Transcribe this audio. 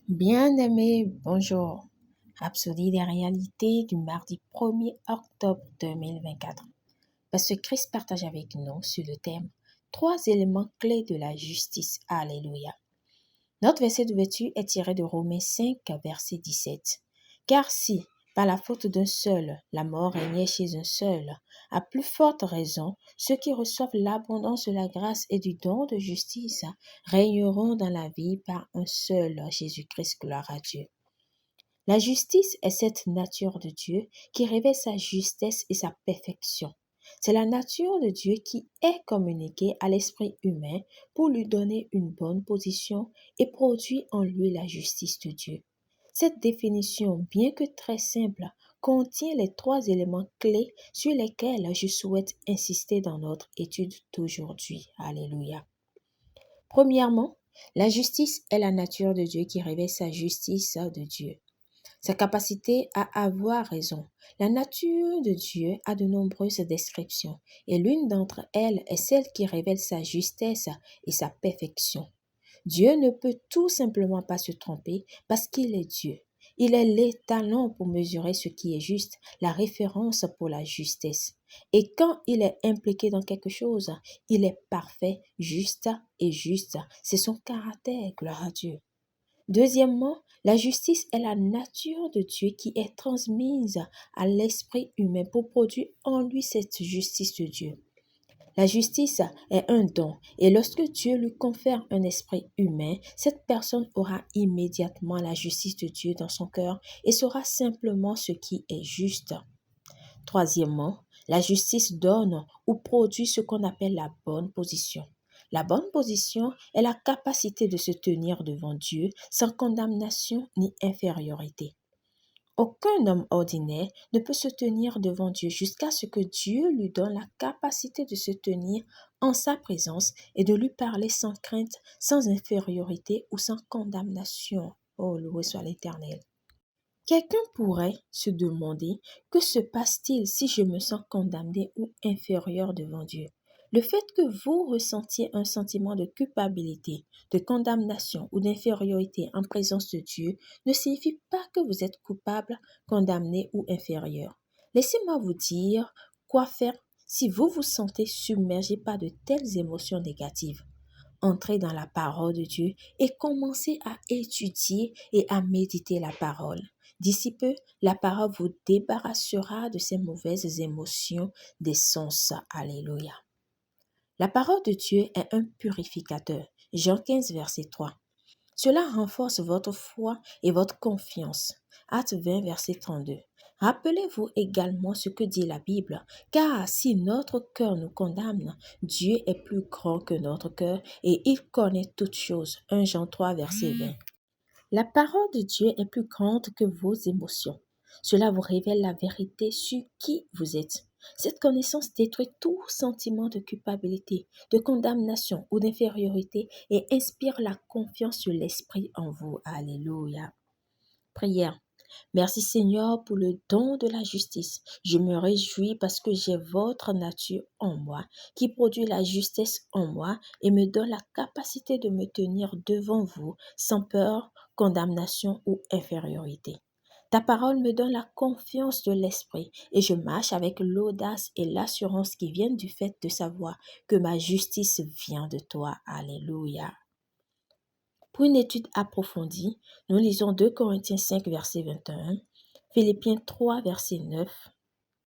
Bien-aimé, bonjour. Rhapsodie des réalités du mardi 1er octobre 2024. Pasteur Christ partage avec nous sur le thème trois éléments clés de la justice. Alléluia. Notre verset d'ouverture est tiré de Romains 5, verset 17. Car si, par la faute d'un seul, la mort régnait chez un seul, à plus forte raison, ceux qui reçoivent l'abondance de la grâce et du don de justice régneront dans la vie par un seul, Jésus-Christ, gloire à Dieu. La justice est cette nature de Dieu qui révèle sa justesse et sa perfection. C'est la nature de Dieu qui est communiquée à l'esprit humain pour lui donner une bonne position et produit en lui la justice de Dieu. Cette définition, bien que très simple, contient les trois éléments clés sur lesquels je souhaite insister dans notre étude d'aujourd'hui. Alléluia. Premièrement, la justice est la nature de Dieu qui révèle sa justice de Dieu. Sa capacité à avoir raison. La nature de Dieu a de nombreuses descriptions et l'une d'entre elles est celle qui révèle sa justesse et sa perfection. Dieu ne peut tout simplement pas se tromper parce qu'il est Dieu. Il est l'étalon pour mesurer ce qui est juste, la référence pour la justesse. Et quand il est impliqué dans quelque chose, il est parfait, juste et juste. C'est son caractère, gloire à Dieu. Deuxièmement, la justice est la nature de Dieu qui est transmise à l'esprit humain pour produire en lui cette justice de Dieu. La justice est un don et lorsque Dieu lui confère un esprit humain, cette personne aura immédiatement la justice de Dieu dans son cœur et saura simplement ce qui est juste. Troisièmement, la justice donne ou produit ce qu'on appelle la bonne position. La bonne position est la capacité de se tenir devant Dieu sans condamnation ni infériorité. Aucun homme ordinaire ne peut se tenir devant Dieu jusqu'à ce que Dieu lui donne la capacité de se tenir en sa présence et de lui parler sans crainte, sans infériorité ou sans condamnation. Oh, loué soit l'Éternel. Quelqu'un pourrait se demander, que se passe-t-il si je me sens condamné ou inférieur devant Dieu? Le fait que vous ressentiez un sentiment de culpabilité, de condamnation ou d'infériorité en présence de Dieu ne signifie pas que vous êtes coupable, condamné ou inférieur. Laissez-moi vous dire quoi faire si vous vous sentez submergé par de telles émotions négatives. Entrez dans la parole de Dieu et commencez à étudier et à méditer la parole. D'ici peu, la parole vous débarrassera de ces mauvaises émotions des sens. Alléluia. La parole de Dieu est un purificateur. Jean 15, verset 3. Cela renforce votre foi et votre confiance. Acte 20, verset 32. Rappelez-vous également ce que dit la Bible, car si notre cœur nous condamne, Dieu est plus grand que notre cœur et il connaît toutes choses. 1 Jean 3, verset 20. La parole de Dieu est plus grande que vos émotions. Cela vous révèle la vérité sur qui vous êtes. Cette connaissance détruit tout sentiment de culpabilité, de condamnation ou d'infériorité et inspire la confiance de l'Esprit en vous. Alléluia. Prière. Merci Seigneur pour le don de la justice. Je me réjouis parce que j'ai votre nature en moi, qui produit la justesse en moi et me donne la capacité de me tenir devant vous sans peur, condamnation ou infériorité. Ta parole me donne la confiance de l'esprit et je marche avec l'audace et l'assurance qui viennent du fait de savoir que ma justice vient de toi. Alléluia. Pour une étude approfondie, nous lisons 2 Corinthiens 5, verset 21, Philippiens 3, verset 9,